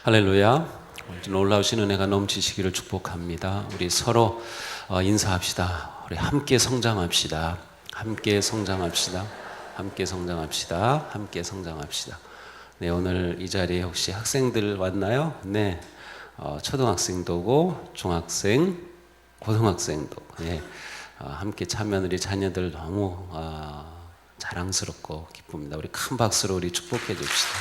할렐루야. 놀라우신 은혜가 넘치시기를 축복합니다. 우리 서로 인사합시다. 우리 함께 성장합시다. 함께 성장합시다. 함께 성장합시다. 함께 성장합시다. 네, 오늘 이 자리에 혹시 학생들 왔나요? 네, 초등학생도 오고 중학생, 고등학생도 네, 함께 참여한 우리 자녀들 너무 자랑스럽고 기쁩니다. 우리 큰 박수로 우리 축복해 줍시다.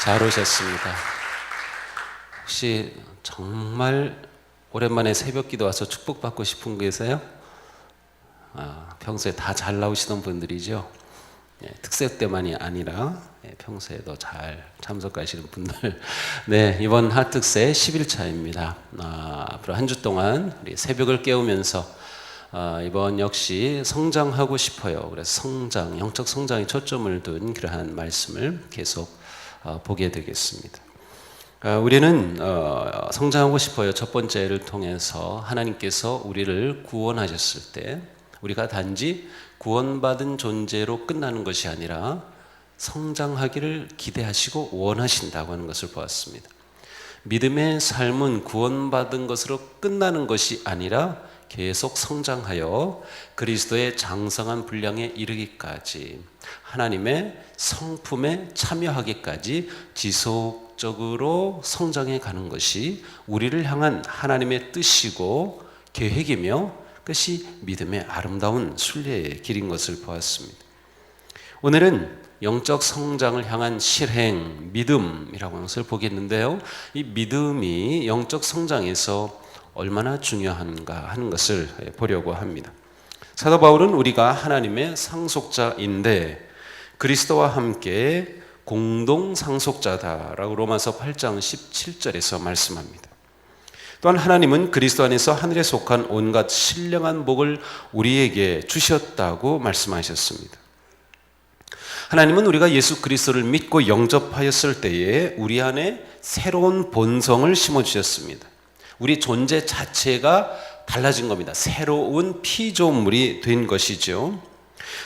잘 오셨습니다. 혹시 정말 오랜만에 새벽기도 와서 축복받고 싶은 분 계세요? 평소에 다 잘 나오시던 분들이죠. 특세 때만이 아니라 평소에도 잘 참석하시는 분들. 네, 이번 하특세 10일차입니다. 앞으로 한 주 동안 우리 새벽을 깨우면서 이번 역시 성장하고 싶어요. 그래서 성장, 영적 성장에 초점을 둔 그러한 말씀을 계속 보게 되겠습니다. 우리는 성장하고 싶어요. 첫 번째를 통해서 하나님께서 우리를 구원하셨을 때 우리가 단지 구원받은 존재로 끝나는 것이 아니라 성장하기를 기대하시고 원하신다고 하는 것을 보았습니다. 믿음의 삶은 구원받은 것으로 끝나는 것이 아니라 계속 성장하여 그리스도의 장성한 분량에 이르기까지 하나님의 성품에 참여하기까지 지속적으로 성장해 가는 것이 우리를 향한 하나님의 뜻이고 계획이며 그것이 믿음의 아름다운 순례의 길인 것을 보았습니다. 오늘은 영적 성장을 향한 실행, 믿음이라고 하는 것을 보겠는데요. 이 믿음이 영적 성장에서 얼마나 중요한가 하는 것을 보려고 합니다. 사도 바울은 우리가 하나님의 상속자인데 그리스도와 함께 공동 상속자다라고 로마서 8장 17절에서 말씀합니다. 또한 하나님은 그리스도 안에서 하늘에 속한 온갖 신령한 복을 우리에게 주셨다고 말씀하셨습니다. 하나님은 우리가 예수 그리스도를 믿고 영접하였을 때에 우리 안에 새로운 본성을 심어주셨습니다. 우리 존재 자체가 달라진 겁니다. 새로운 피조물이 된 것이죠.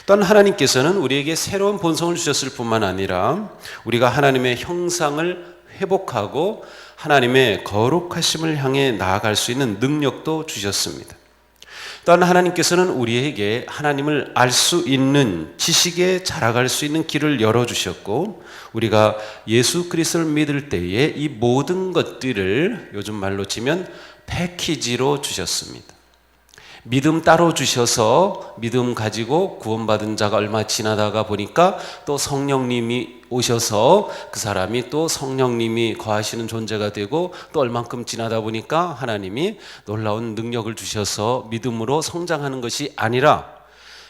또한 하나님께서는 우리에게 새로운 본성을 주셨을 뿐만 아니라 우리가 하나님의 형상을 회복하고 하나님의 거룩하심을 향해 나아갈 수 있는 능력도 주셨습니다. 또한 하나님께서는 우리에게 하나님을 알 수 있는 지식에 자라갈 수 있는 길을 열어주셨고 우리가 예수 그리스도를 믿을 때에 이 모든 것들을 요즘 말로 치면 패키지로 주셨습니다. 믿음 따로 주셔서 믿음 가지고 구원받은 자가 얼마 지나다가 보니까 또 성령님이 오셔서 그 사람이 또 성령님이 거하시는 존재가 되고 또 얼만큼 지나다 보니까 하나님이 놀라운 능력을 주셔서 믿음으로 성장하는 것이 아니라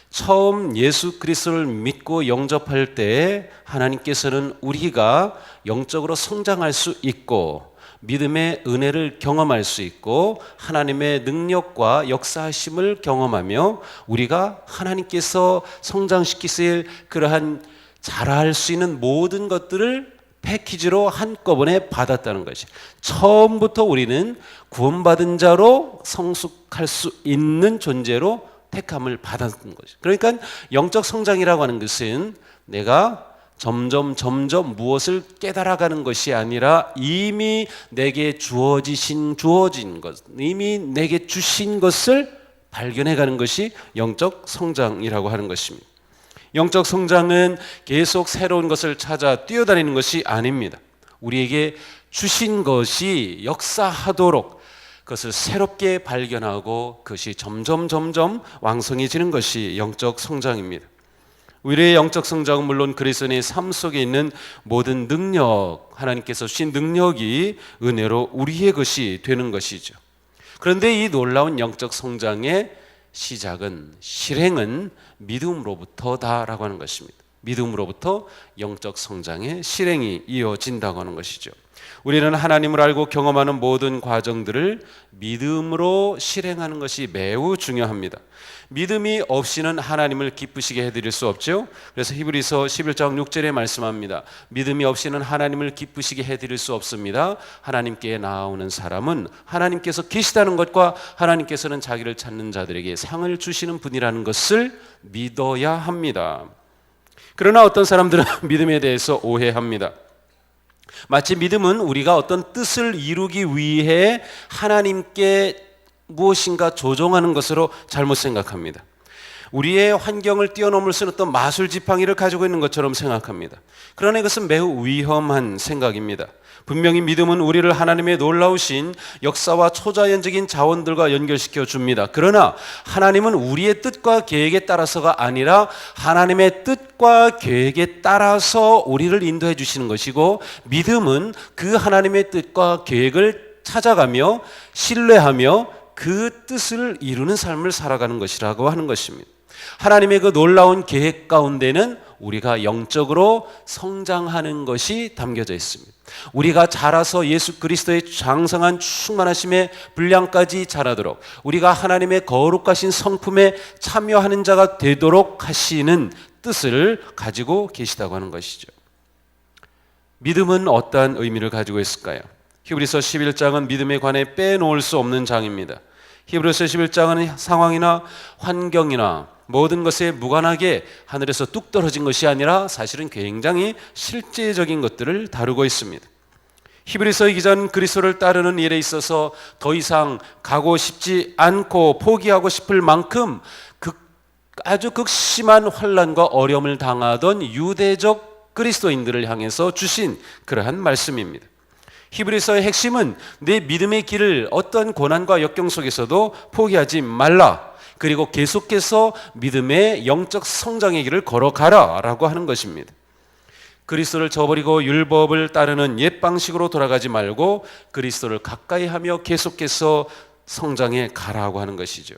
처음 예수 그리스도를 믿고 영접할 때 하나님께서는 우리가 영적으로 성장할 수 있고 믿음의 은혜를 경험할 수 있고 하나님의 능력과 역사하심을 경험하며 우리가 하나님께서 성장시키실 그러한 자랄 수 있는 모든 것들을 패키지로 한꺼번에 받았다는 것이 처음부터 우리는 구원받은 자로 성숙할 수 있는 존재로 택함을 받았던 것이죠. 그러니까 영적 성장이라고 하는 것은 내가 점점 무엇을 깨달아가는 것이 아니라 이미 내게 주어진 것, 이미 내게 주신 것을 발견해가는 것이 영적 성장이라고 하는 것입니다. 영적 성장은 계속 새로운 것을 찾아 뛰어다니는 것이 아닙니다. 우리에게 주신 것이 역사하도록 그것을 새롭게 발견하고 그것이 점점 왕성해지는 것이 영적 성장입니다. 우리의 영적 성장은 물론 그리스도인의 삶 속에 있는 모든 능력, 하나님께서 주신 능력이 은혜로 우리의 것이 되는 것이죠. 그런데 이 놀라운 영적 성장의 시작은, 실행은 믿음으로부터다라고 하는 것입니다. 믿음으로부터 영적 성장의 실행이 이어진다고 하는 것이죠. 우리는 하나님을 알고 경험하는 모든 과정들을 믿음으로 실행하는 것이 매우 중요합니다. 믿음이 없이는 하나님을 기쁘시게 해드릴 수 없죠. 그래서 히브리서 11장 6절에 말씀합니다. 믿음이 없이는 하나님을 기쁘시게 해드릴 수 없습니다. 하나님께 나아오는 사람은 하나님께서 계시다는 것과 하나님께서는 자기를 찾는 자들에게 상을 주시는 분이라는 것을 믿어야 합니다. 그러나 어떤 사람들은 믿음에 대해서 오해합니다. 마치 믿음은 우리가 어떤 뜻을 이루기 위해 하나님께 무엇인가 조종하는 것으로 잘못 생각합니다. 우리의 환경을 뛰어넘을 수 있는 어떤 마술 지팡이를 가지고 있는 것처럼 생각합니다. 그러나 이것은 매우 위험한 생각입니다. 분명히 믿음은 우리를 하나님의 놀라우신 역사와 초자연적인 자원들과 연결시켜 줍니다. 그러나 하나님은 우리의 뜻과 계획에 따라서가 아니라 하나님의 뜻과 계획에 따라서 우리를 인도해 주시는 것이고, 믿음은 그 하나님의 뜻과 계획을 찾아가며 신뢰하며 그 뜻을 이루는 삶을 살아가는 것이라고 하는 것입니다. 하나님의 그 놀라운 계획 가운데는 우리가 영적으로 성장하는 것이 담겨져 있습니다. 우리가 자라서 예수 그리스도의 장성한 충만하심의 분량까지 자라도록, 우리가 하나님의 거룩하신 성품에 참여하는 자가 되도록 하시는 뜻을 가지고 계시다고 하는 것이죠. 믿음은 어떠한 의미를 가지고 있을까요? 히브리서 11장은 믿음에 관해 빼놓을 수 없는 장입니다. 히브리서 11장은 상황이나 환경이나 모든 것에 무관하게 하늘에서 뚝 떨어진 것이 아니라 사실은 굉장히 실제적인 것들을 다루고 있습니다. 히브리서의 기자는 그리스도를 따르는 일에 있어서 더 이상 가고 싶지 않고 포기하고 싶을 만큼 아주 극심한 환난과 어려움을 당하던 유대적 그리스도인들을 향해서 주신 그러한 말씀입니다. 히브리서의 핵심은 내 믿음의 길을 어떤 고난과 역경 속에서도 포기하지 말라, 그리고 계속해서 믿음의 영적 성장의 길을 걸어가라 라고 하는 것입니다. 그리스도를 저버리고 율법을 따르는 옛 방식으로 돌아가지 말고 그리스도를 가까이 하며 계속해서 성장해 가라고 하는 것이죠.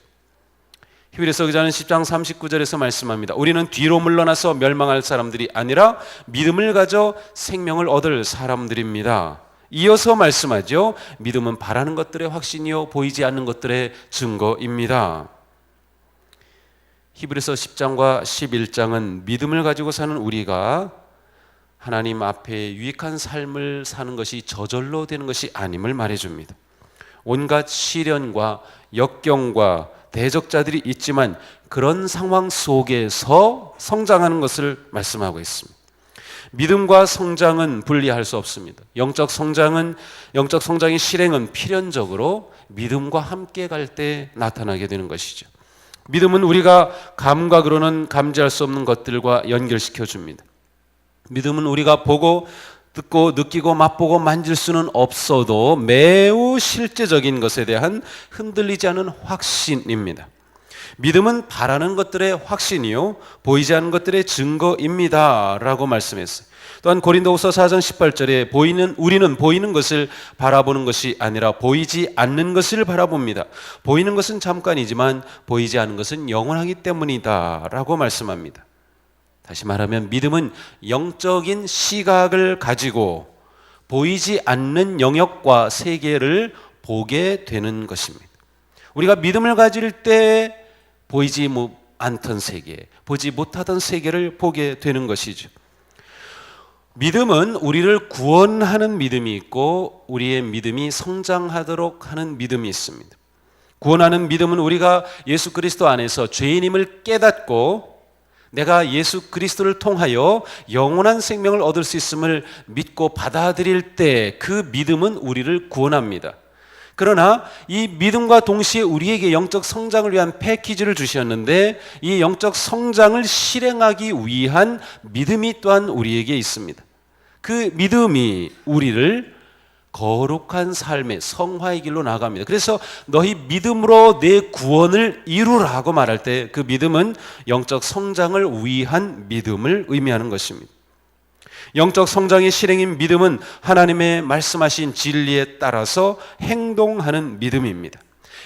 히브리서 기자는 10장 39절에서 말씀합니다. 우리는 뒤로 물러나서 멸망할 사람들이 아니라 믿음을 가져 생명을 얻을 사람들입니다. 이어서 말씀하죠. 믿음은 바라는 것들의 확신이요 보이지 않는 것들의 증거입니다. 히브리서 10장과 11장은 믿음을 가지고 사는 우리가 하나님 앞에 유익한 삶을 사는 것이 저절로 되는 것이 아님을 말해줍니다. 온갖 시련과 역경과 대적자들이 있지만 그런 상황 속에서 성장하는 것을 말씀하고 있습니다. 믿음과 성장은 분리할 수 없습니다. 영적 성장의 실행은 필연적으로 믿음과 함께 갈 때 나타나게 되는 것이죠. 믿음은 우리가 감각으로는 감지할 수 없는 것들과 연결시켜 줍니다. 믿음은 우리가 보고 듣고 느끼고 맛보고 만질 수는 없어도 매우 실제적인 것에 대한 흔들리지 않은 확신입니다. 믿음은 바라는 것들의 확신이요 보이지 않는 것들의 증거입니다 라고 말씀했어요. 또한 고린도후서 4장 18절에 우리는 보이는 것을 바라보는 것이 아니라 보이지 않는 것을 바라봅니다. 보이는 것은 잠깐이지만 보이지 않는 것은 영원하기 때문이다 라고 말씀합니다. 다시 말하면 믿음은 영적인 시각을 가지고 보이지 않는 영역과 세계를 보게 되는 것입니다. 우리가 믿음을 가질 때 보이지 않던 세계, 보지 못하던 세계를 보게 되는 것이죠. 믿음은 우리를 구원하는 믿음이 있고 우리의 믿음이 성장하도록 하는 믿음이 있습니다. 구원하는 믿음은 우리가 예수 그리스도 안에서 죄인임을 깨닫고 내가 예수 그리스도를 통하여 영원한 생명을 얻을 수 있음을 믿고 받아들일 때 그 믿음은 우리를 구원합니다. 그러나 이 믿음과 동시에 우리에게 영적 성장을 위한 패키지를 주셨는데 이 영적 성장을 실행하기 위한 믿음이 또한 우리에게 있습니다. 그 믿음이 우리를 거룩한 삶의 성화의 길로 나아갑니다. 그래서 너희 믿음으로 내 구원을 이루라고 말할 때 그 믿음은 영적 성장을 위한 믿음을 의미하는 것입니다. 영적 성장의 실행인 믿음은 하나님의 말씀하신 진리에 따라서 행동하는 믿음입니다.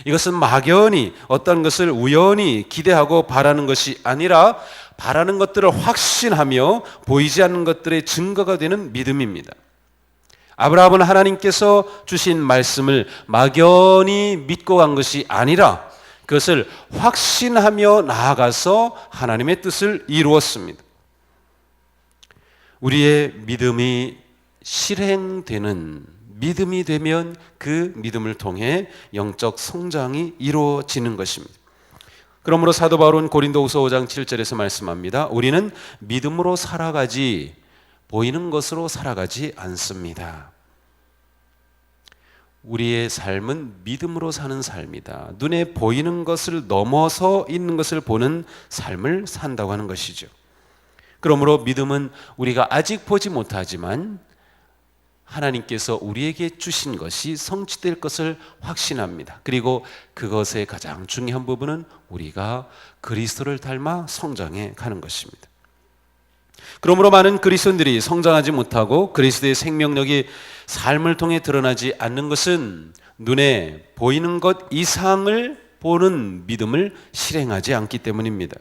이것은 막연히 어떤 것을 우연히 기대하고 바라는 것이 아니라 바라는 것들을 확신하며 보이지 않는 것들의 증거가 되는 믿음입니다. 아브라함은 하나님께서 주신 말씀을 막연히 믿고 간 것이 아니라 그것을 확신하며 나아가서 하나님의 뜻을 이루었습니다. 우리의 믿음이 실행되는 믿음이 되면 그 믿음을 통해 영적 성장이 이루어지는 것입니다. 그러므로 사도 바울은 고린도후서 5장 7절에서 말씀합니다. 우리는 믿음으로 살아가지 보이는 것으로 살아가지 않습니다. 우리의 삶은 믿음으로 사는 삶이다. 눈에 보이는 것을 넘어서 있는 것을 보는 삶을 산다고 하는 것이죠. 그러므로 믿음은 우리가 아직 보지 못하지만 하나님께서 우리에게 주신 것이 성취될 것을 확신합니다. 그리고 그것의 가장 중요한 부분은 우리가 그리스도를 닮아 성장해 가는 것입니다. 그러므로 많은 그리스도인들이 성장하지 못하고 그리스도의 생명력이 삶을 통해 드러나지 않는 것은 눈에 보이는 것 이상을 보는 믿음을 실행하지 않기 때문입니다.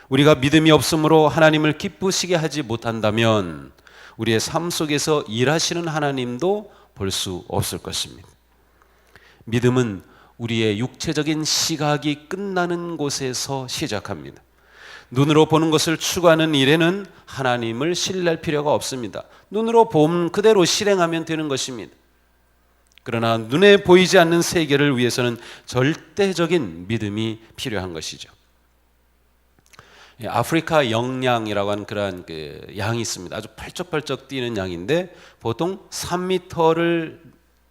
우리가 믿음이 없으므로 하나님을 기쁘시게 하지 못한다면 우리의 삶 속에서 일하시는 하나님도 볼 수 없을 것입니다. 믿음은 우리의 육체적인 시각이 끝나는 곳에서 시작합니다. 눈으로 보는 것을 추구하는 일에는 하나님을 신뢰할 필요가 없습니다. 눈으로 본 그대로 실행하면 되는 것입니다. 그러나 눈에 보이지 않는 세계를 위해서는 절대적인 믿음이 필요한 것이죠. 아프리카 영양이라고 하는 그러한 양이 있습니다. 아주 펄쩍펄쩍 뛰는 양인데 보통 3m를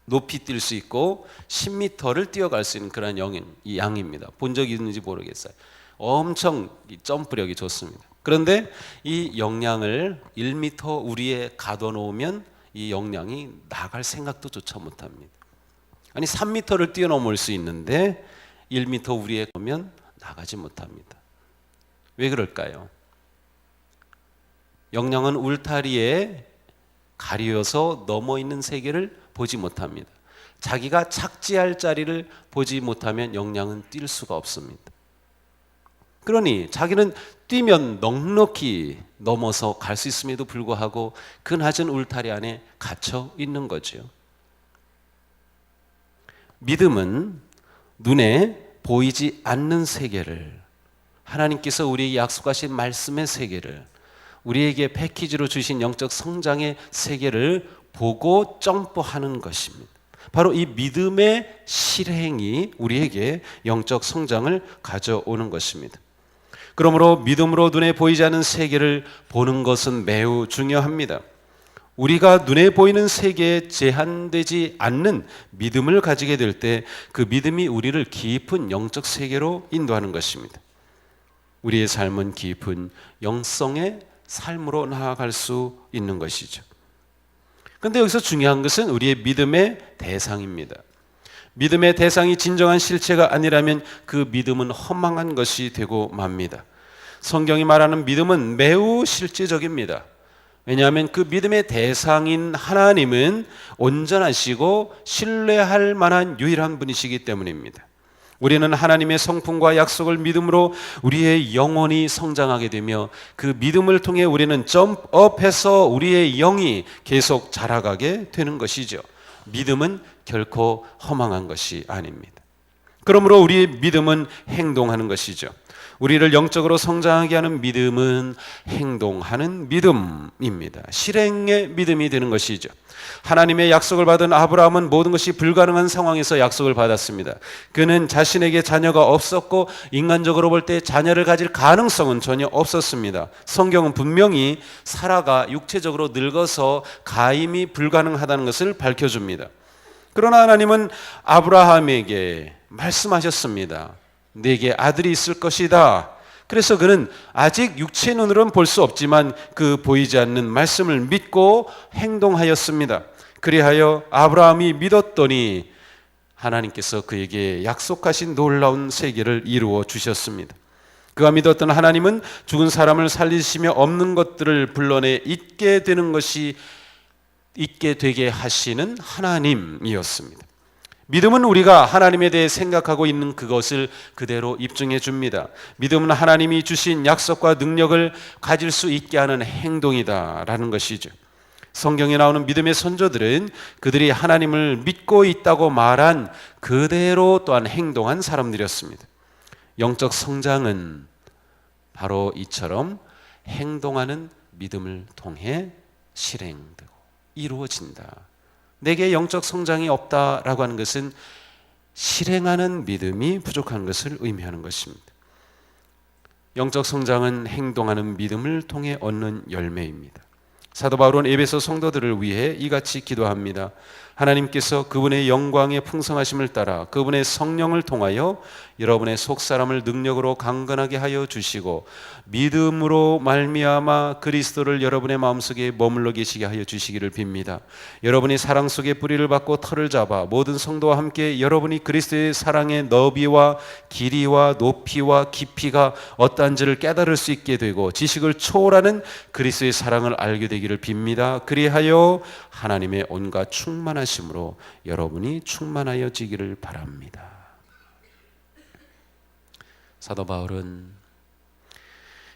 높이 뛸 수 있고 10m를 뛰어갈 수 있는 그런 양입니다. 본 적이 있는지 모르겠어요. 엄청 점프력이 좋습니다. 그런데 이 영양을 1m 우리에 가둬놓으면 이 영양이 나갈 생각도 조차 못합니다. 아니 3m를 뛰어넘을 수 있는데 1m 우리에 오면 나가지 못합니다. 왜 그럴까요? 영양은 울타리에 가리어서 넘어 있는 세계를 보지 못합니다. 자기가 착지할 자리를 보지 못하면 영양은 뛸 수가 없습니다. 그러니 자기는 뛰면 넉넉히 넘어서 갈 수 있음에도 불구하고 그 낮은 울타리 안에 갇혀 있는 거죠. 믿음은 눈에 보이지 않는 세계를, 하나님께서 우리에게 약속하신 말씀의 세계를, 우리에게 패키지로 주신 영적 성장의 세계를 보고 점프하는 것입니다. 바로 이 믿음의 실행이 우리에게 영적 성장을 가져오는 것입니다. 그러므로 믿음으로 눈에 보이지 않는 세계를 보는 것은 매우 중요합니다. 우리가 눈에 보이는 세계에 제한되지 않는 믿음을 가지게 될 때 그 믿음이 우리를 깊은 영적 세계로 인도하는 것입니다. 우리의 삶은 깊은 영성의 삶으로 나아갈 수 있는 것이죠. 그런데 여기서 중요한 것은 우리의 믿음의 대상입니다. 믿음의 대상이 진정한 실체가 아니라면 그 믿음은 허망한 것이 되고 맙니다. 성경이 말하는 믿음은 매우 실제적입니다. 왜냐하면 그 믿음의 대상인 하나님은 온전하시고 신뢰할 만한 유일한 분이시기 때문입니다. 우리는 하나님의 성품과 약속을 믿음으로 우리의 영혼이 성장하게 되며 그 믿음을 통해 우리는 점프업해서 우리의 영이 계속 자라가게 되는 것이죠. 믿음은 결코 허망한 것이 아닙니다. 그러므로 우리의 믿음은 행동하는 것이죠. 우리를 영적으로 성장하게 하는 믿음은 행동하는 믿음입니다. 실행의 믿음이 되는 것이죠. 하나님의 약속을 받은 아브라함은 모든 것이 불가능한 상황에서 약속을 받았습니다. 그는 자신에게 자녀가 없었고 인간적으로 볼 때 자녀를 가질 가능성은 전혀 없었습니다. 성경은 분명히 사라가 육체적으로 늙어서 가임이 불가능하다는 것을 밝혀줍니다. 그러나 하나님은 아브라함에게 말씀하셨습니다. 네게 아들이 있을 것이다. 그래서 그는 아직 육체 눈으로는 볼 수 없지만 그 보이지 않는 말씀을 믿고 행동하였습니다. 그리하여 아브라함이 믿었더니 하나님께서 그에게 약속하신 놀라운 세계를 이루어 주셨습니다. 그가 믿었던 하나님은 죽은 사람을 살리시며 없는 것들을 불러내 있게 되게 하시는 하나님이었습니다. 믿음은 우리가 하나님에 대해 생각하고 있는 그것을 그대로 입증해 줍니다. 믿음은 하나님이 주신 약속과 능력을 가질 수 있게 하는 행동이다라는 것이죠. 성경에 나오는 믿음의 선조들은 그들이 하나님을 믿고 있다고 말한 그대로 또한 행동한 사람들이었습니다. 영적 성장은 바로 이처럼 행동하는 믿음을 통해 실행되고 이루어진다. 내게 영적 성장이 없다라고 하는 것은 실행하는 믿음이 부족한 것을 의미하는 것입니다. 영적 성장은 행동하는 믿음을 통해 얻는 열매입니다. 사도 바울은 에베소 성도들을 위해 이같이 기도합니다. 하나님께서 그분의 영광의 풍성하심을 따라 그분의 성령을 통하여 여러분의 속사람을 능력으로 강건하게 하여 주시고 믿음으로 말미암아 그리스도를 여러분의 마음속에 머물러 계시게 하여 주시기를 빕니다. 여러분이 사랑 속에 뿌리를 받고 털을 잡아 모든 성도와 함께 여러분이 그리스도의 사랑의 너비와 길이와 높이와 깊이가 어떠한지를 깨달을 수 있게 되고 지식을 초월하는 그리스도의 사랑을 알게 되기를 빕니다. 그리하여 하나님의 온갖 충만하심으로 여러분이 충만하여지기를 바랍니다. 사도 바울은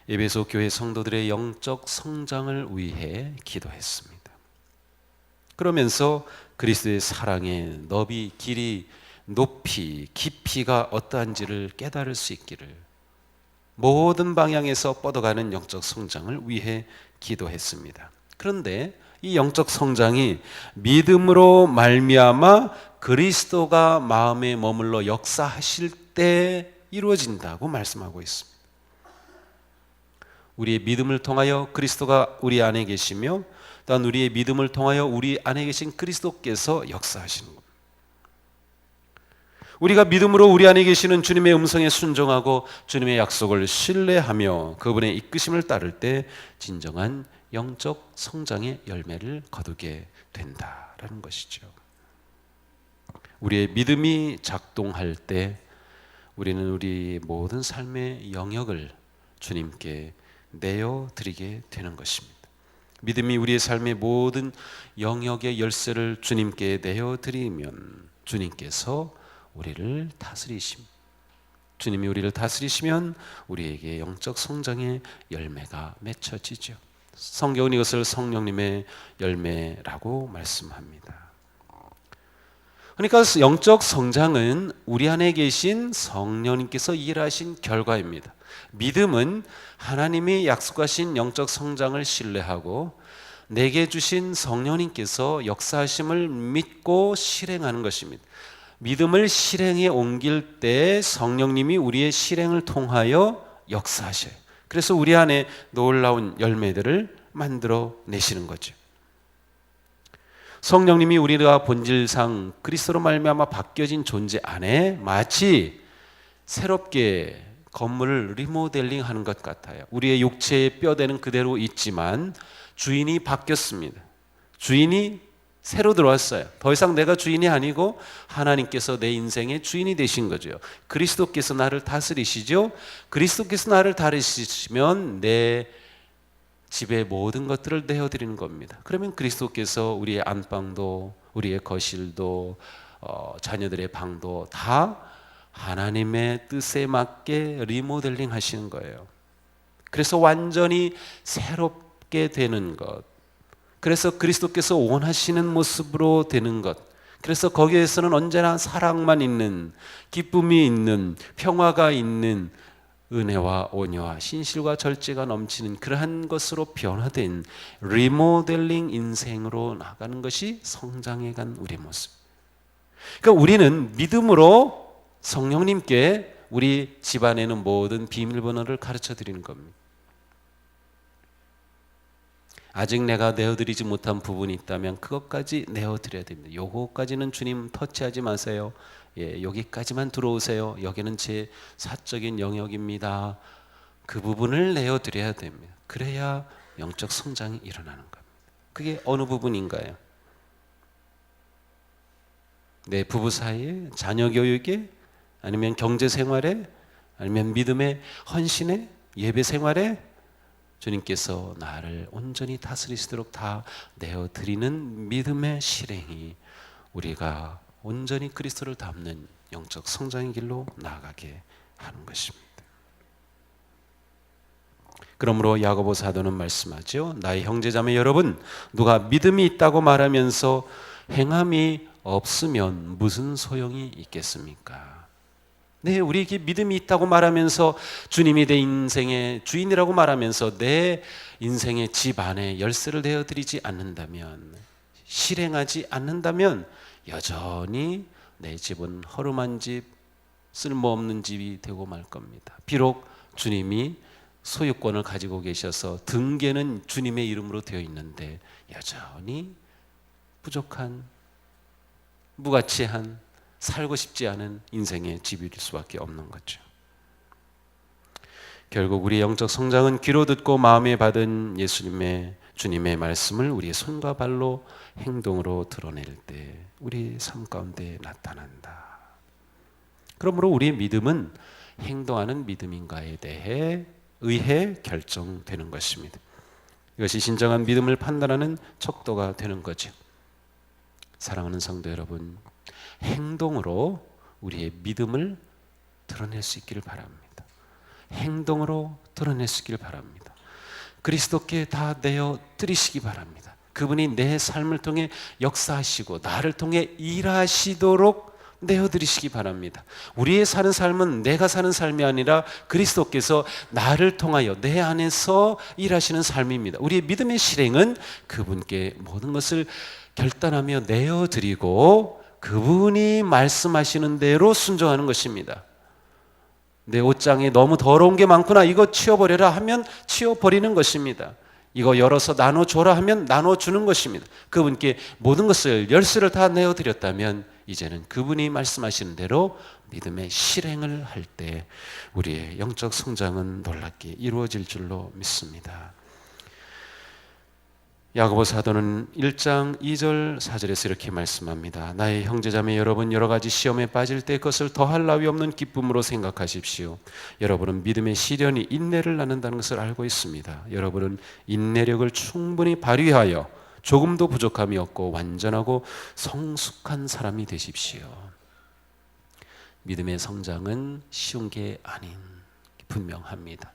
에베소 교회 성도들의 영적 성장을 위해 기도했습니다. 그러면서 그리스도의 사랑의 너비, 길이, 높이, 깊이가 어떠한지를 깨달을 수 있기를 모든 방향에서 뻗어가는 영적 성장을 위해 기도했습니다. 그런데 이 영적 성장이 믿음으로 말미암아 그리스도가 마음에 머물러 역사하실 때 이루어진다고 말씀하고 있습니다. 우리의 믿음을 통하여 그리스도가 우리 안에 계시며 또한 우리의 믿음을 통하여 우리 안에 계신 그리스도께서 역사하시는 겁니다. 우리가 믿음으로 우리 안에 계시는 주님의 음성에 순종하고 주님의 약속을 신뢰하며 그분의 이끄심을 따를 때 진정한 영적 성장의 열매를 거두게 된다라는 것이죠. 우리의 믿음이 작동할 때 우리는 우리 모든 삶의 영역을 주님께 내어드리게 되는 것입니다. 믿음이 우리의 삶의 모든 영역의 열쇠를 주님께 내어드리면 주님께서 우리를 다스리십니다. 주님이 우리를 다스리시면 우리에게 영적 성장의 열매가 맺혀지죠. 성경은 이것을 성령님의 열매라고 말씀합니다. 그러니까 영적 성장은 우리 안에 계신 성령님께서 일하신 결과입니다. 믿음은 하나님이 약속하신 영적 성장을 신뢰하고 내게 주신 성령님께서 역사하심을 믿고 실행하는 것입니다. 믿음을 실행에 옮길 때 성령님이 우리의 실행을 통하여 역사하셔요. 그래서 우리 안에 놀라운 열매들을 만들어 내시는 거죠. 성령님이 우리가 본질상 그리스도로 말미암아 바뀌어진 존재 안에 마치 새롭게 건물을 리모델링하는 것 같아요. 우리의 육체의 뼈대는 그대로 있지만 주인이 바뀌었습니다. 주인이 새로 들어왔어요. 더 이상 내가 주인이 아니고 하나님께서 내 인생의 주인이 되신 거죠. 그리스도께서 나를 다스리시죠. 그리스도께서 나를 다스리시면 내 집의 모든 것들을 내어드리는 겁니다. 그러면 그리스도께서 우리의 안방도 우리의 거실도 자녀들의 방도 다 하나님의 뜻에 맞게 리모델링 하시는 거예요. 그래서 완전히 새롭게 되는 것, 그래서 그리스도께서 원하시는 모습으로 되는 것, 그래서 거기에서는 언제나 사랑만 있는, 기쁨이 있는, 평화가 있는, 은혜와 온유와 신실과 절제가 넘치는 그러한 것으로 변화된 리모델링 인생으로 나가는 것이 성장해간 우리의 모습. 그러니까 우리는 믿음으로 성령님께 우리 집안에는 모든 비밀번호를 가르쳐 드리는 겁니다. 아직 내가 내어드리지 못한 부분이 있다면 그것까지 내어드려야 됩니다. 요거까지는 주님 터치하지 마세요. 여기까지만 들어오세요. 여기는 제 사적인 영역입니다. 그 부분을 내어드려야 됩니다. 그래야 영적 성장이 일어나는 겁니다. 그게 어느 부분인가요? 내 부부 사이에, 자녀 교육에, 아니면 경제 생활에, 아니면 믿음의 헌신에, 예배 생활에 주님께서 나를 온전히 다스리시도록 다 내어드리는 믿음의 실행이 우리가 온전히 그리스도를 닮는 영적 성장의 길로 나아가게 하는 것입니다. 그러므로 야고보 사도는 말씀하죠. 나의 형제자매 여러분, 누가 믿음이 있다고 말하면서 행함이 없으면 무슨 소용이 있겠습니까? 네, 우리에게 믿음이 있다고 말하면서 주님이 내 인생의 주인이라고 말하면서 내 인생의 집 안에 열쇠를 내어드리지 않는다면, 실행하지 않는다면 여전히 내 집은 허름한 집, 쓸모없는 집이 되고 말 겁니다. 비록 주님이 소유권을 가지고 계셔서 등기는 주님의 이름으로 되어 있는데 여전히 부족한, 무가치한, 살고 싶지 않은 인생의 집일 수밖에 없는 거죠. 결국 우리의 영적 성장은 귀로 듣고 마음에 받은 주님의 말씀을 우리의 손과 발로 행동으로 드러낼 때 우리 삶 가운데 나타난다. 그러므로 우리의 믿음은 행동하는 믿음인가에 의해 결정되는 것입니다. 이것이 진정한 믿음을 판단하는 척도가 되는 거죠. 사랑하는 성도 여러분, 행동으로 우리의 믿음을 드러낼 수 있기를 바랍니다. 행동으로 드러낼 수 있기를 바랍니다. 그리스도께 다 내어 드리시기 바랍니다. 그분이 내 삶을 통해 역사하시고 나를 통해 일하시도록 내어드리시기 바랍니다. 우리의 사는 삶은 내가 사는 삶이 아니라 그리스도께서 나를 통하여 내 안에서 일하시는 삶입니다. 우리의 믿음의 실행은 그분께 모든 것을 결단하며 내어드리고 그분이 말씀하시는 대로 순종하는 것입니다. 내 옷장에 너무 더러운 게 많구나, 이거 치워버려라 하면 치워버리는 것입니다. 이거 열어서 나눠줘라 하면 나눠주는 것입니다. 그분께 모든 것을, 열쇠를 다 내어드렸다면 이제는 그분이 말씀하시는 대로 믿음의 실행을 할 때 우리의 영적 성장은 놀랍게 이루어질 줄로 믿습니다. 야고보 사도는 1장 2절 4절에서 이렇게 말씀합니다. 나의 형제자매 여러분, 여러 가지 시험에 빠질 때 그것을 더할 나위 없는 기쁨으로 생각하십시오. 여러분은 믿음의 시련이 인내를 낳는다는 것을 알고 있습니다. 여러분은 인내력을 충분히 발휘하여 조금도 부족함이 없고 완전하고 성숙한 사람이 되십시오. 믿음의 성장은 쉬운 게 아닌 분명합니다.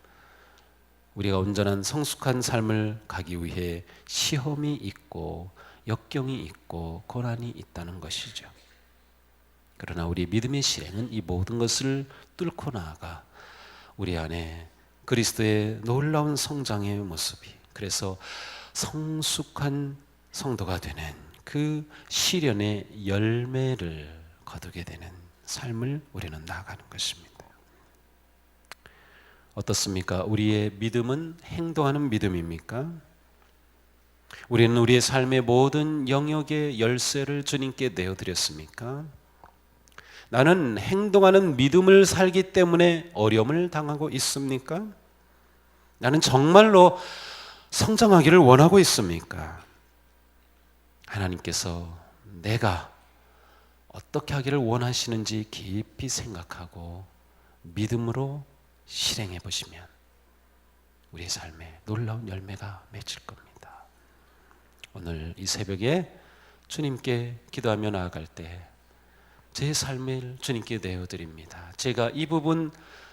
우리가 온전한 성숙한 삶을 가기 위해 시험이 있고 역경이 있고 고난이 있다는 것이죠. 그러나 우리 믿음의 실행은 이 모든 것을 뚫고 나아가 우리 안에 그리스도의 놀라운 성장의 모습이, 그래서 성숙한 성도가 되는 그 시련의 열매를 거두게 되는 삶을 우리는 나아가는 것입니다. 어떻습니까? 우리의 믿음은 행동하는 믿음입니까? 우리는 우리의 삶의 모든 영역의 열쇠를 주님께 내어드렸습니까? 나는 행동하는 믿음을 살기 때문에 어려움을 당하고 있습니까? 나는 정말로 성장하기를 원하고 있습니까? 하나님께서 내가 어떻게 하기를 원하시는지 깊이 생각하고 믿음으로 실행해 보시면 우리의 삶에 놀라운 열매가 맺힐 겁니다. 오늘 이 새벽에 주님께 기도하며 나아갈 때 제 삶을 주님께 내어드립니다. 제가 이 부분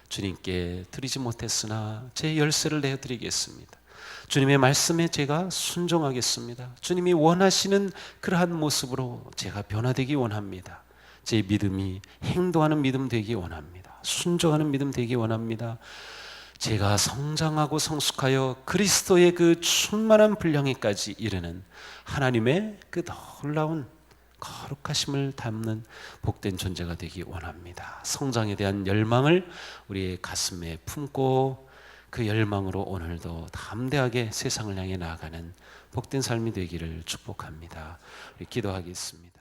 주님께 드리지 못했으나 제 열쇠를 내어드리겠습니다. 주님의 말씀에 제가 순종하겠습니다. 주님이 원하시는 그러한 모습으로 제가 변화되기 원합니다. 제 믿음이 행동하는 믿음 되기 원합니다. 순종하는 믿음 되기 원합니다. 제가 성장하고 성숙하여 그리스도의 그 충만한 분량에까지 이르는 하나님의 그 놀라운 거룩하심을 담는 복된 존재가 되기 원합니다. 성장에 대한 열망을 우리의 가슴에 품고 그 열망으로 오늘도 담대하게 세상을 향해 나아가는 복된 삶이 되기를 축복합니다. 우리 기도하겠습니다.